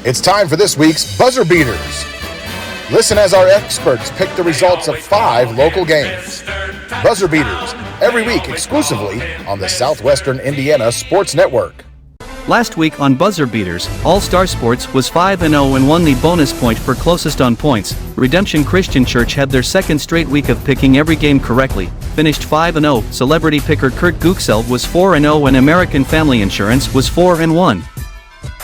It's time for this week's Buzzer Beaters. Listen as our experts pick the results of 5 local games. Buzzer Beaters, every week exclusively on the Southwestern Indiana Sports Network. Last week on Buzzer Beaters, All-Star Sports was 5-0 and won the bonus point for closest on points. Redemption Christian Church had their second straight week of picking every game correctly, finished 5-0. Celebrity picker Kurt Guxel was 4-0 and American Family Insurance was 4-1.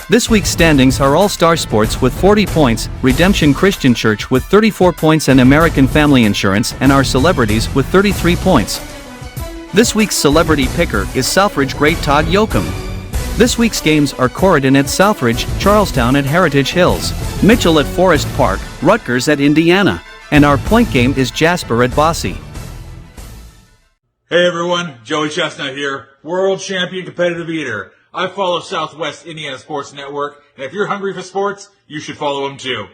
This week's standings are All-Star Sports with 40 points, Redemption Christian Church with 34 points and American Family Insurance and our celebrities with 33 points. This week's celebrity picker is Southridge great Todd Jochem. This week's games are Corydon at Southridge, Charlestown at Heritage Hills, Mitchell at Forest Park, Rutgers at Indiana, and our point game is Jasper at Bosse. Hey everyone, Joey Chestnut here, world champion competitive eater. I follow Southwest Indiana Sports Network, and if you're hungry for sports, you should follow them too.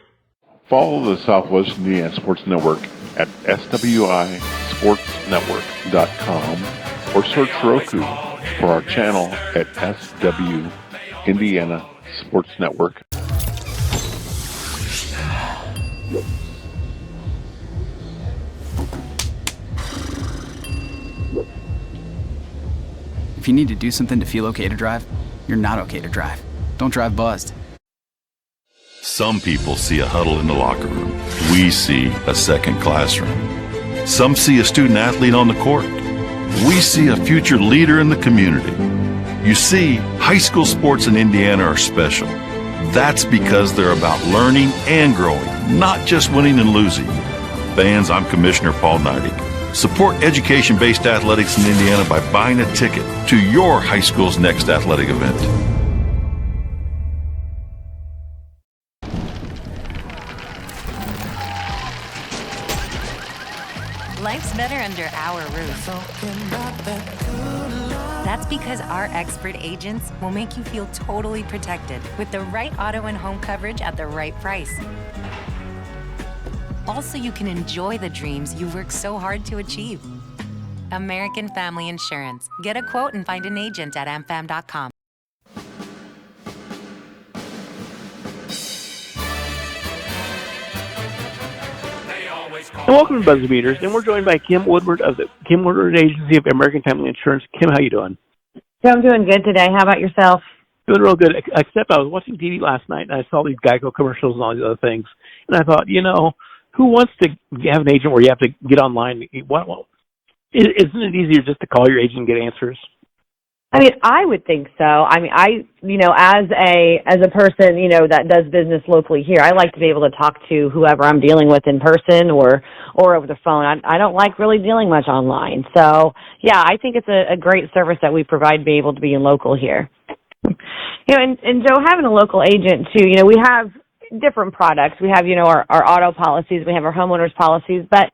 Follow the Southwest Indiana Sports Network at swisportsnetwork.com or search Roku for our channel at SW Indiana Sports Network. If you need to do something to feel okay to drive, you're not okay to drive. Don't drive buzzed. Some people see a huddle in the locker room. We see a second classroom. Some see a student athlete on the court. We see a future leader in the community. You see, high school sports in Indiana are special. That's because they're about learning and growing, not just winning and losing. Fans, I'm Commissioner Paul Neidig. Support education-based athletics in Indiana by buying a ticket to your high school's next athletic event. Life's better under our roof. That's because our expert agents will make you feel totally protected with the right auto and home coverage at the right price. Also, you can enjoy the dreams you worked so hard to achieve. American Family Insurance. Get a quote and find an agent at amfam.com. And welcome to Buzzer Beaters, and we're joined by Kim Woodward of the Kim Woodward Agency of American Family Insurance. Kim, how you doing? I'm doing good today. How about yourself? Doing real good, except I was watching TV last night, and I saw these Geico commercials and all these other things, and I thought, who wants to have an agent where you have to get online? Isn't it easier just to call your agent and get answers? I would think so. As a person, that does business locally here, I like to be able to talk to whoever I'm dealing with in person or over the phone. I don't like really dealing much online. So, yeah, I think it's a great service that we provide to be able to be in local here. And Joe, having a local agent, too, we have different products. We have, our auto policies, we have our homeowners policies, but,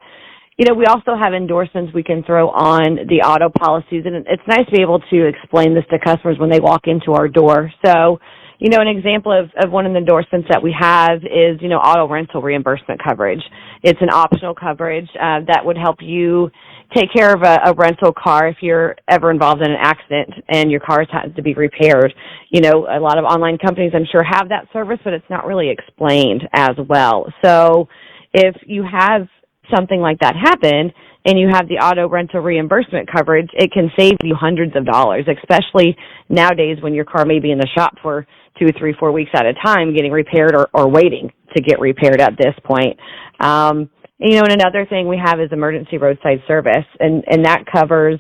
we also have endorsements we can throw on the auto policies, and it's nice to be able to explain this to customers when they walk into our door. So, an example of one of the endorsements that we have is, auto rental reimbursement coverage. It's an optional coverage that would help you take care of a rental car if you're ever involved in an accident and your car has to be repaired. A lot of online companies, I'm sure, have that service, but it's not really explained as well. So if you have something like that happen and you have the auto rental reimbursement coverage, it can save you hundreds of dollars, especially nowadays when your car may be in the shop for 2, 3, 4 weeks at a time getting repaired or waiting to get repaired at this point. And another thing we have is emergency roadside service, and that covers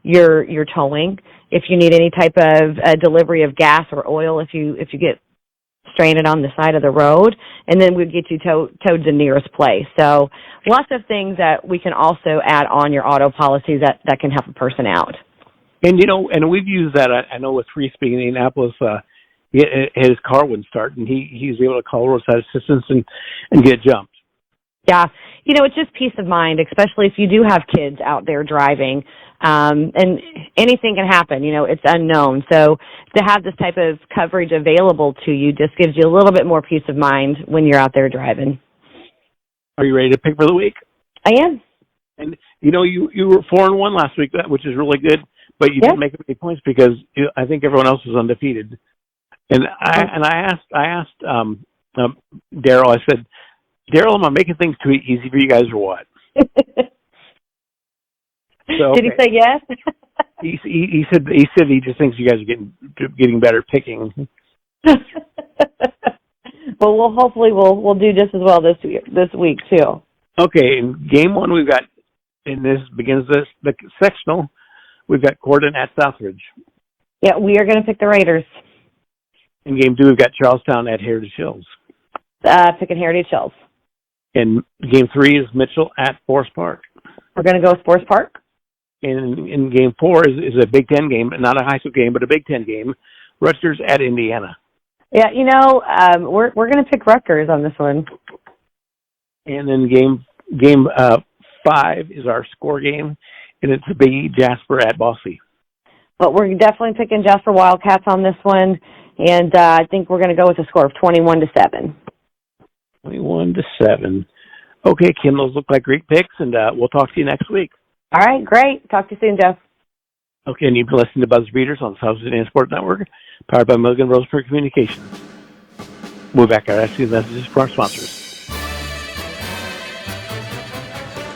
your towing. If you need any type of delivery of gas or oil, if you get stranded on the side of the road, and then we'd get you towed to the nearest place. So lots of things that we can also add on your auto policies that can help a person out. And, and we've used that. I know with Free Speak in Indianapolis, his car wouldn't start, and he was able to call roadside assistance and get jumped. Yeah. It's just peace of mind, especially if you do have kids out there driving. And anything can happen, it's unknown. So to have this type of coverage available to you just gives you a little bit more peace of mind when you're out there driving. Are you ready to pick for the week? I am. And, you were 4-1 last week, which is really good, but you didn't make many points because I think everyone else was undefeated. And I asked Daryl. I said, Daryl, am I making things too easy for you guys or what? So, Did he say yes? he said he just thinks you guys are getting better at picking. Well, we'll do just as well this week too. Okay, in game one we've got, and this begins the sectional. We've got Corden at Southridge. Yeah, we are going to pick the Raiders. In game two we've got Charlestown at Heritage Hills. Picking Heritage Hills. In game three is Mitchell at Forest Park. We're going to go with Forest Park. In game four is a Big Ten game, not a high school game, but a Big Ten game. Rutgers at Indiana. Yeah, we're going to pick Rutgers on this one. And then game five is our score game, and it's Big E Jasper at Bosse. But we're definitely picking Jasper Wildcats on this one, and I think we're going to go with a score of 21-7. 21-7. Okay, Kim, those look like great picks, and we'll talk to you next week. All right, great. Talk to you soon, Jeff. Okay, and you've been listening to Buzzer Beaters on the South Sudan Sport Network, powered by Milligan Roseburg Communications. We'll be back after these messages for our sponsors.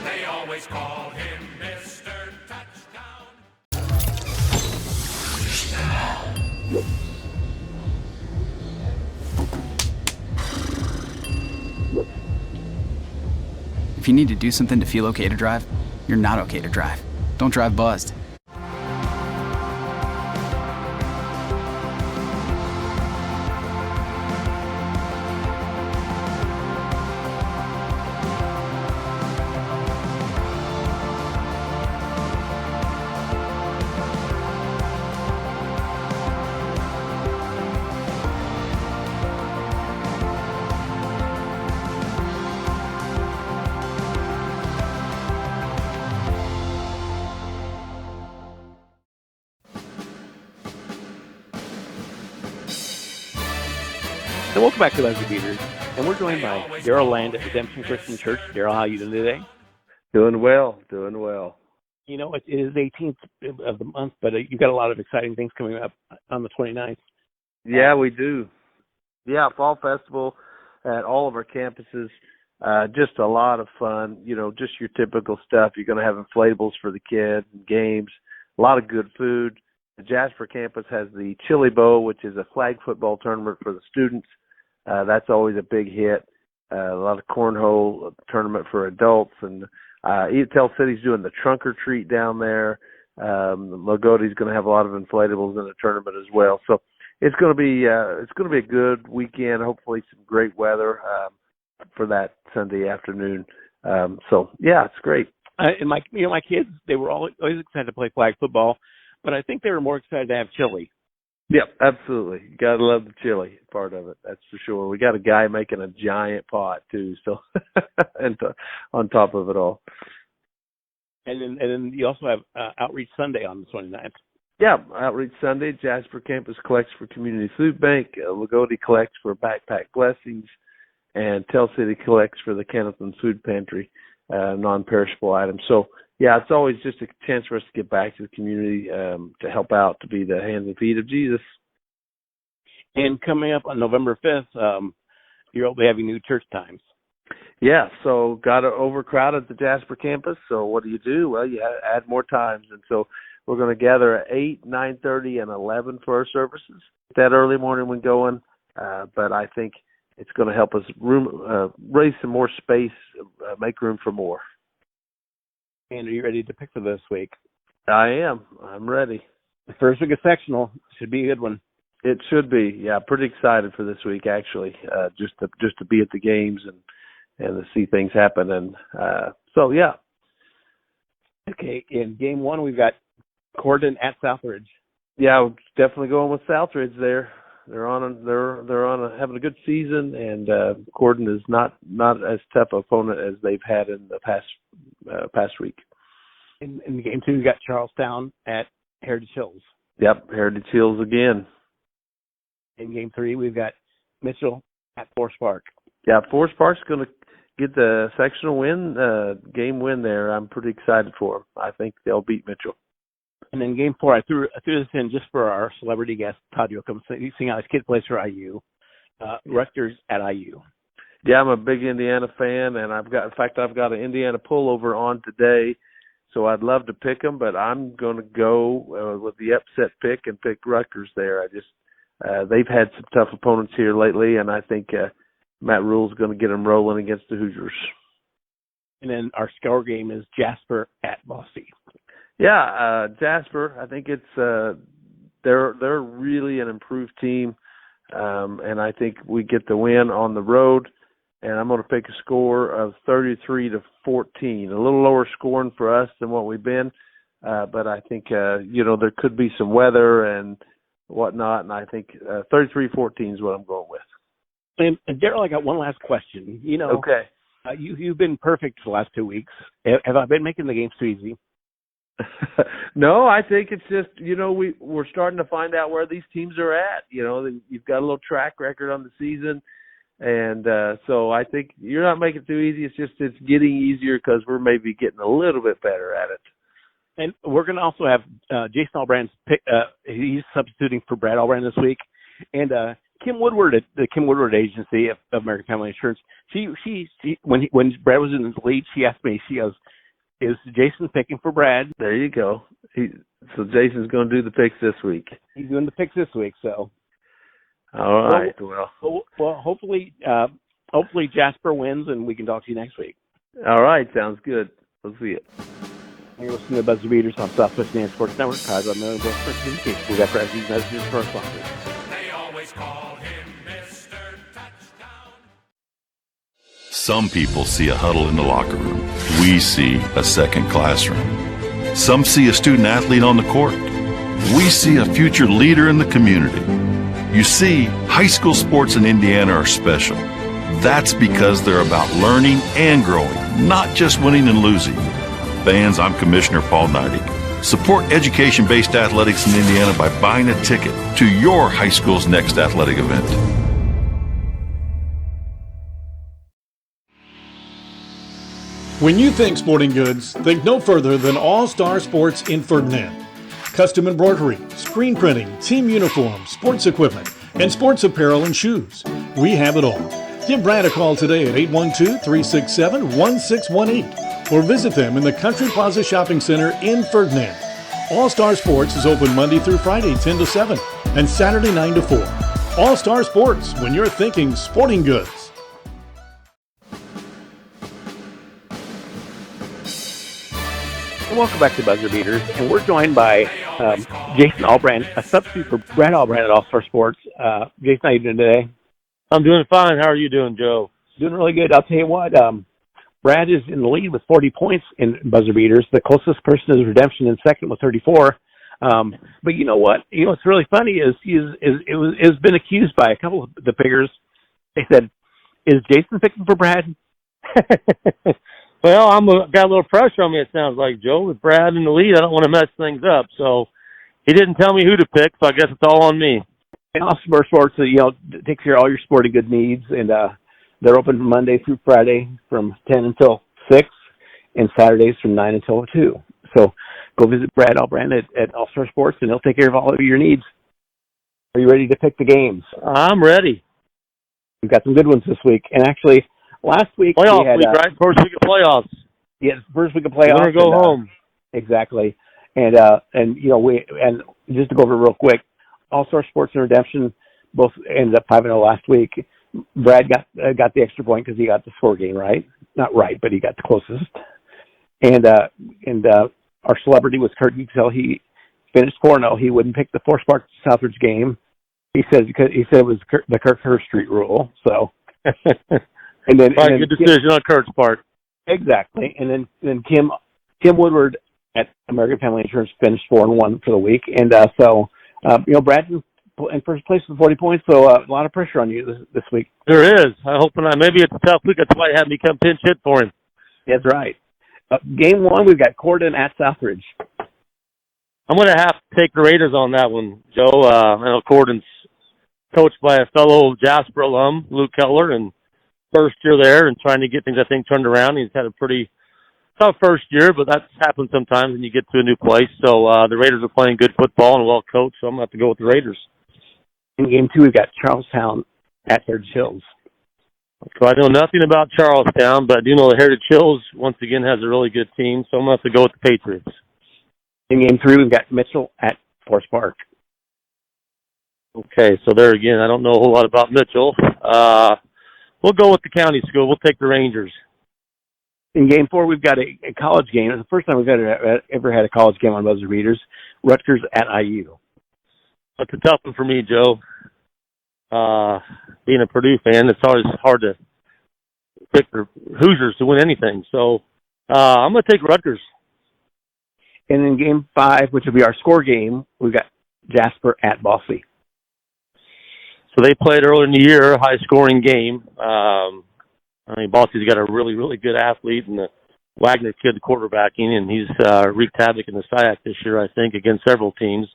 They always call him Mr. Touchdown. If you need to do something to feel okay to drive, you're not okay to drive. Don't drive buzzed. And welcome back to Buzzer Beaters. And we're joined by Daryl Land at Redemption Christian Church. Daryl, how are you doing today? Doing well, doing well. You know, it is the 18th of the month, but you've got a lot of exciting things coming up on the 29th. Yeah, we do. Yeah, Fall Festival at all of our campuses. Just a lot of fun. You know, just your typical stuff. You're going to have inflatables for the kids and games. A lot of good food. The Jasper campus has the Chili Bowl, which is a flag football tournament for the students. That's always a big hit. A lot of cornhole tournament for adults. And Tell City's doing the trunk or treat down there. Lagoti's going to have a lot of inflatables in the tournament as well. So it's going to be a good weekend. Hopefully some great weather for that Sunday afternoon. So yeah, it's great. And my kids, they were always excited to play flag football, but I think they were more excited to have chili. Yep, absolutely. You got to love the chili part of it. That's for sure. We got a guy making a giant pot too, so and on top of it all. And then you also have Outreach Sunday on the 29th. Yeah, Outreach Sunday. Jasper Campus collects for Community Food Bank. Lagodi collects for Backpack Blessings, and Tell City collects for the Kennethon Food Pantry, non-perishable items. So yeah, it's always just a chance for us to get back to the community to help out, to be the hands and feet of Jesus. And coming up on November 5th, you'll be having new church times. Yeah, so got overcrowded the Jasper campus. So what do? Well, you add more times. And so we're going to gather at 8, 9:30, and 11 for our services. That early morning when going, but I think it's going to help us raise some more space, make room for more. And are you ready to pick for this week? I am. I'm ready. The first week of sectional should be a good one. It should be. Yeah, pretty excited for this week actually. Just to be at the games and to see things happen. And so yeah. Okay. In game one, we've got Corden at Southridge. Yeah, we're definitely going with Southridge there. They're having a good season, and Corden is not as tough an opponent as they've had in the past week. In game two, we got Charlestown at Heritage Hills. Yep, Heritage Hills again. In game three, we've got Mitchell at Forest Park. Yeah, Forest Park's going to get the sectional win, game win there. I'm pretty excited for them. I think they'll beat Mitchell. And then game 4, I threw this in just for our celebrity guest, Todd Jochem, seeing how his kid plays for IU. Rutgers at IU. Yeah, I'm a big Indiana fan, and I've got an Indiana pullover on today, so I'd love to pick them, but I'm going to go with the upset pick and pick Rutgers there. They've had some tough opponents here lately, and I think Matt Rule's going to get them rolling against the Hoosiers. And then our score game is Jasper at Boise. Yeah, Jasper, I think it's they're really an improved team, and I think we get the win on the road. And I'm going to pick a score of 33-14, a little lower scoring for us than what we've been, but I think there could be some weather and whatnot, and I think 33-14 is what I'm going with. And Darryl, I got one last question. Okay. You've been perfect for the last 2 weeks. Have I been making the games too easy? No, I think it's just, we're starting to find out where these teams are at. You've got a little track record on the season. And so I think you're not making it too easy. It's getting easier because we're maybe getting a little bit better at it. And we're going to also have Jason Albrand's pick. He's substituting for Brad Albrand this week. And Kim Woodward at the Kim Woodward Agency of American Family Insurance, she when Brad was in the lead, she asked me, she goes, "Is Jason picking for Brad?" There you go. So Jason's going to do the picks this week. He's doing the picks this week, so. All right. Well, hopefully Jasper wins, and we can talk to you next week. All right. Sounds good. We'll see it. You're listening to Buzzer Beaters on Southwest Indiana Sports Network. Powered by Million Bulls for Communications. We've got these messages for our sponsors. They always call him Mr. Touchdown. Some people see a huddle in the locker room. We see a second classroom. Some see a student athlete on the court. We see a future leader in the community. You see, high school sports in Indiana are special. That's because they're about learning and growing, not just winning and losing. Fans, I'm Commissioner Paul Neidig. Support education-based athletics in Indiana by buying a ticket to your high school's next athletic event. When you think sporting goods, think no further than All Star Sports in Ferdinand. Custom embroidery, screen printing, team uniforms, sports equipment, and sports apparel and shoes. We have it all. Give Brad a call today at 812-367-1618 or visit them in the Country Plaza Shopping Center in Ferdinand. All Star Sports is open Monday through Friday 10 to 7 and Saturday 9 to 4. All Star Sports, when you're thinking sporting goods. Welcome back to Buzzer Beaters, and we're joined by Jason Albrand, a substitute for Brad Albrand at All Star Sports. Jason, how are you doing today? I'm doing fine. How are you doing, Joe? Doing really good. I'll tell you what, Brad is in the lead with 40 points in Buzzer Beaters. The closest person is Redemption in second with 34. But you know what? What's really funny is it's been accused by a couple of the pickers. They said, "Is Jason picking for Brad?" Well, got a little pressure on me, it sounds like, Joe. With Brad in the lead, I don't want to mess things up. So he didn't tell me who to pick, so I guess it's all on me. And All Star Sports, takes care of all your sporting good needs, and they're open from Monday through Friday from 10 until 6, and Saturdays from 9 until 2. So go visit Brad Albrand at All Star Sports, and he'll take care of all of your needs. Are you ready to pick the games? I'm ready. We've got some good ones this week, and actually, last week playoff week, right? First week of playoffs. Yes, first week of playoffs. We're gonna go home. Exactly, and just to go over real quick, All Star Sports and Redemption both ended up 5-0 last week. Brad got the extra point because he got the score game right, not right, but he got the closest. And our celebrity was Kurt Geeksell. He finished 4-0. He wouldn't pick the Forest Park Southridge game. He said it was the Kirk Street rule. So. And then good decision on Kurt's part. Exactly. And then Kim Woodward at American Family Insurance finished 4-1 for the week. And Brad's in first place with 40 points, so a lot of pressure on you this week. There is. I hope maybe it's a tough week. That's why I had me come pinch hit for him. That's right. Game 1, we've got Corden at Southridge. I'm going to have to take the Raiders on that one, Joe. I know Corden's coached by a fellow Jasper alum, Luke Keller, and first year there and trying to get things, I think, turned around. He's had a pretty tough first year, but that's happened sometimes when you get to a new place. So the Raiders are playing good football and well coached, so I'm going to have to go with the Raiders. In game 2, we've got Charlestown at Heritage Hills. So I know nothing about Charlestown, but I do know the Heritage Hills, once again, has a really good team, so I'm going to have to go with the Patriots. In game 3, we've got Mitchell at Forest Park. Okay, so there again, I don't know a whole lot about Mitchell. We'll go with the county school. We'll take the Rangers. In game 4, we've got a college game. It's the first time we've ever had a college game on Buzzer Beaters. Rutgers at IU. That's a tough one for me, Joe. Being a Purdue fan, it's always hard to pick the Hoosiers to win anything. So I'm going to take Rutgers. And in game 5, which will be our score game, we've got Jasper at Boise. So they played earlier in the year, high-scoring game. I mean, Bosse's got a really, really good athlete, and the Wagner kid quarterbacking, and he's wreaked havoc in the SIAC this year, I think, against several teams.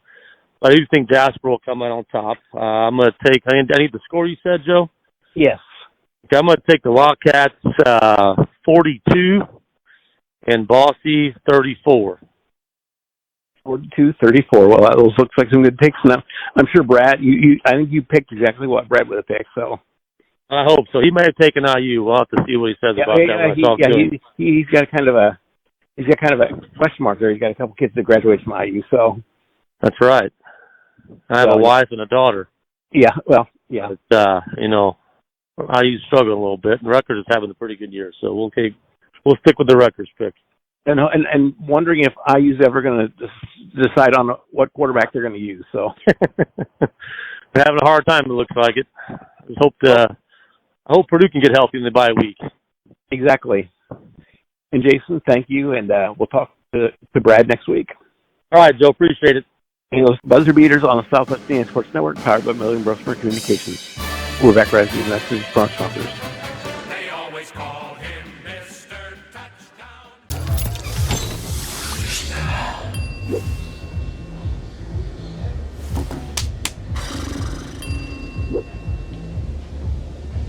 But I do think Jasper will come out on top. I'm going to take – I need the score you said, Joe? Yes. Okay, I'm going to take the Wildcats 42 and Bosse 34. 42-34. Well, those looks like some good picks. Now, I'm sure Brad. I think you picked exactly what Brad would have picked. So I hope so. He may have taken IU. We'll have to see what he says about that. He's got kind of a question mark there. He's got a couple kids that graduated from IU. So that's right. I have a wife and a daughter. Yeah. Well. Yeah. But, IU's struggling a little bit, and Rutgers is having a pretty good year. So we'll stick with the Rutgers pick. And wondering if IU's ever going to decide on what quarterback they're going to use. So they're having a hard time. It looks like it. I hope Purdue can get healthy in the bye week. Exactly. And Jason, thank you, and we'll talk to Brad next week. All right, Joe. Appreciate it. And those Buzzer Beaters on the Southwest Indiana Sports Network, powered by Million Brooksburg Communications. We're back right after these messages from our sponsors. They always call him Mr. Touchdown.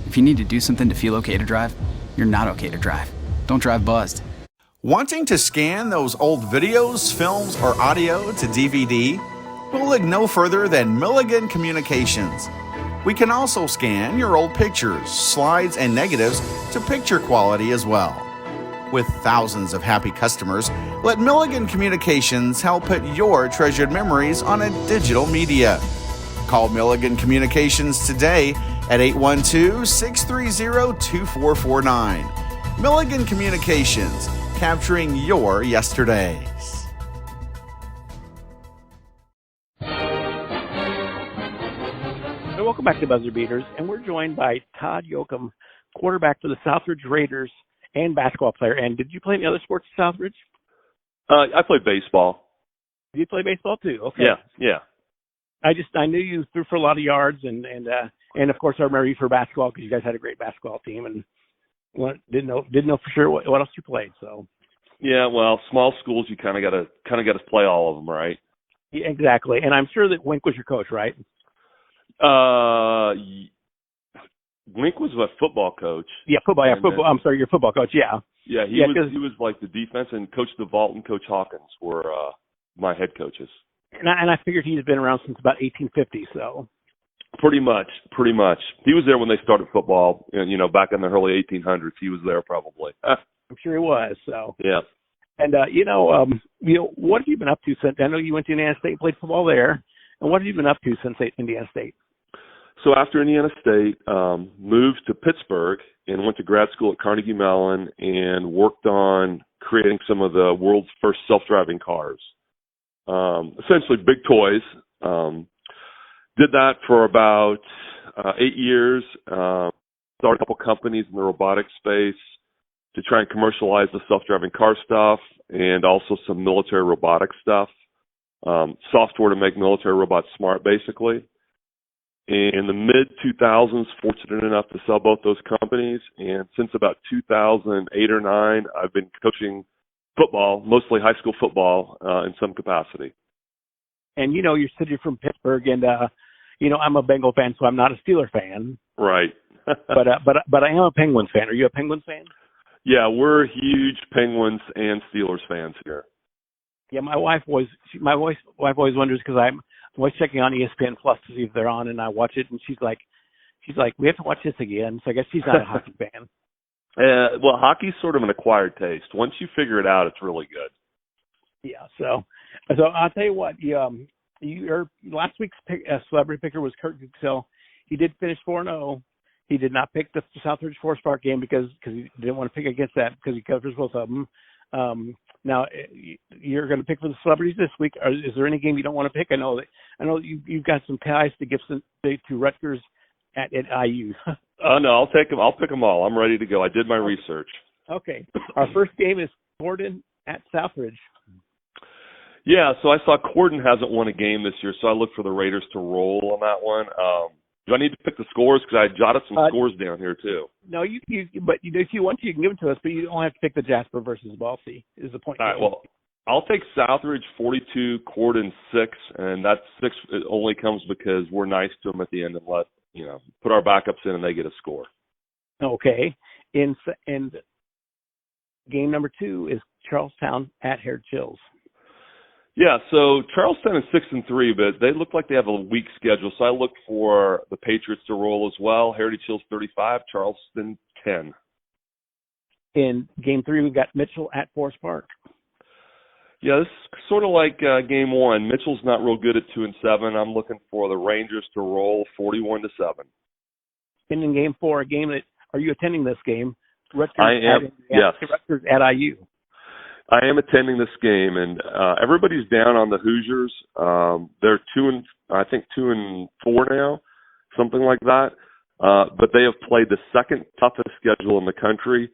If you need to do something to feel okay to drive, you're not okay to drive. Don't drive buzzed. Wanting to scan those old videos, films, or audio to DVD? We'll look no further than Milligan Communications. We can also scan your old pictures, slides, and negatives to picture quality as well. With thousands of happy customers, let Milligan Communications help put your treasured memories on a digital media. Call Milligan Communications today at 812-630-2449. Milligan Communications, capturing your yesterdays. Welcome back to Buzzer Beaters, and we're joined by Todd Jochem, quarterback for the Southridge Raiders and basketball player. And did you play any other sports at Southridge? I played baseball. Did you play baseball too? Okay. Yeah. I knew you threw for a lot of yards, and of course I remember you for basketball because you guys had a great basketball team, and didn't know for sure what else you played. So. Yeah, well, small schools you kind of got to play all of them, right? Yeah, exactly, and I'm sure that Wink was your coach, right? Wink was my football coach. Yeah, football. Yeah, football. I'm sorry, your football coach. Yeah. Yeah, he was like the defense, and Coach DeVault and Coach Hawkins were my head coaches. And I figured he's been around since about 1850. So. Pretty much. He was there when they started football, and back in the early 1800s. He was there probably. I'm sure he was. So. Yeah. And what have you been up to since? I know you went to Indiana State and played football there. And what have you been up to since Indiana State? So after Indiana State, moved to Pittsburgh and went to grad school at Carnegie Mellon and worked on creating some of the world's first self-driving cars. Essentially big toys. Did that for about 8 years. Started a couple companies in the robotics space to try and commercialize the self-driving car stuff and also some military robotics stuff. Software to make military robots smart, basically. In the mid-2000s, fortunate enough to sell both those companies. And since about 2008 or 9, I've been coaching football, mostly high school football, in some capacity. And, you said you're from Pittsburgh, and, I'm a Bengal fan, so I'm not a Steeler fan. Right. but I am a Penguins fan. Are you a Penguins fan? Yeah, we're huge Penguins and Steelers fans here. Yeah, my wife always wonders because I'm always checking on ESPN Plus to see if they're on, and I watch it, and she's like, we have to watch this again. So I guess she's not a hockey fan. Well, hockey's sort of an acquired taste. Once you figure it out, it's really good. Yeah, so I'll tell you what. Your last week's celebrity picker was Kurt Guxell. He did finish 4-0. He did not pick the Southridge Forest Park game because he didn't want to pick against that because he covers both of them. Now you're going to pick for the celebrities this week. Is there any game you don't want to pick? I know you've got some ties to Gibson to Rutgers at IU. No, I'll take them. I'll pick them all. I'm ready to go. I did my research. Okay, our first game is Gordon at Southridge. Yeah, so I saw Corden hasn't won a game this year, so I look for the Raiders to roll on that one. Do I need to pick the scores? Because I jotted some scores down here, too. No, but if you want to, you can give them to us, but you don't have to pick the Jasper versus Balsey, is the point. All right, well, I'll take Southridge 42, Corden 6, and that 6 only comes because we're nice to them at the end and put our backups in and they get a score. Okay. And game number 2 is Charlestown at Hare Chills. Yeah, so Charleston is 6-3, but they look like they have a weak schedule. So I look for the Patriots to roll as well. Heritage Hills 35, Charleston 10. In game 3, we've got Mitchell at Forest Park. Yeah, this is sort of like game 1. Mitchell's not real good at 2-7. I'm looking for the Rangers to roll 41-7. And in game 4, are you attending this game? Rutgers I am. Yes. Rutgers at IU. I am attending this game, and everybody's down on the Hoosiers. They're 2-4 now, something like that. But they have played the second toughest schedule in the country.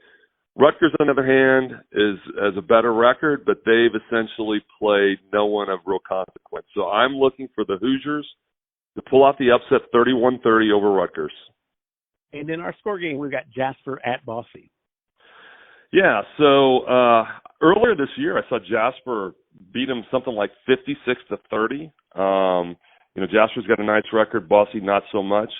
Rutgers, on the other hand, has a better record, but they've essentially played no one of real consequence. So I'm looking for the Hoosiers to pull out the upset 31-30 over Rutgers. And in our score game, we've got Jasper at Bosse. Yeah, so earlier this year, I saw Jasper beat him something like 56-30. Jasper's got a nice record, Bosse not so much.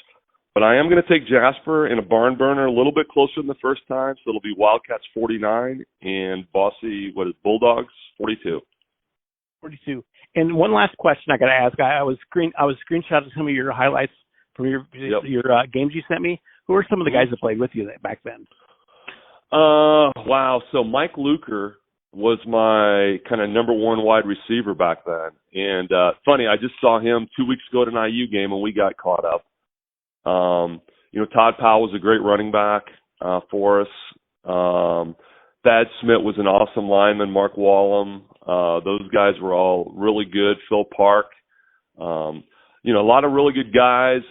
But I am going to take Jasper in a barn burner, a little bit closer than the first time, so it'll be Wildcats 49 and Bosse, Bulldogs 42. 42. And one last question I got to ask. I was screenshotting some of your highlights from your games you sent me. Who are some of the guys that played with you back then? Wow. So Mike Luker was my kind of number one wide receiver back then. And funny, I just saw him 2 weeks ago at an IU game and we got caught up. Todd Powell was a great running back for us. Thad Smith was an awesome lineman. Mark Wallum. Those guys were all really good. Phil Park. A lot of really good guys.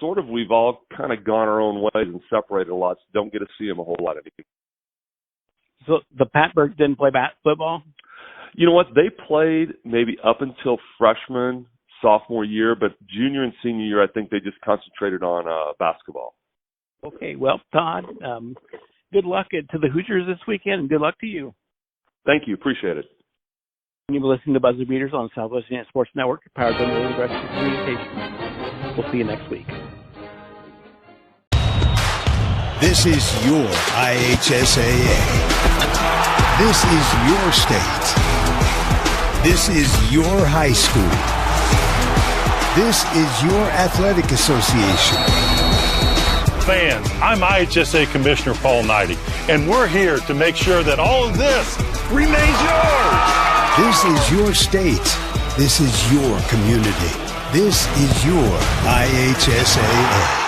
Sort of we've all kind of gone our own ways and separated a lot, so don't get to see them a whole lot anymore. So the Patbergs didn't play football? You know what? They played maybe up until freshman, sophomore year, but junior and senior year, I think they just concentrated on basketball. Okay, well, Todd, good luck to the Hoosiers this weekend, and good luck to you. Thank you. Appreciate it. You've been listening to Buzzer Beaters on Southwest Indiana Sports Network, powered by the Rest of Communications. We'll see you next week. This is your IHSAA. This is your state. This is your high school. This is your athletic association. Fans, I'm IHSA Commissioner Paul Knighty, and we're here to make sure that all of this remains yours. This is your state. This is your community. This is your IHSAA.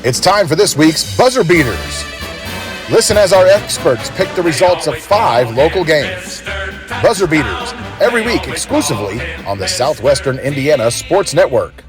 It's time for this week's Buzzer Beaters. Listen as our experts pick the results of 5 local games. Buzzer Beaters, every week exclusively on the Southwestern Indiana Sports Network.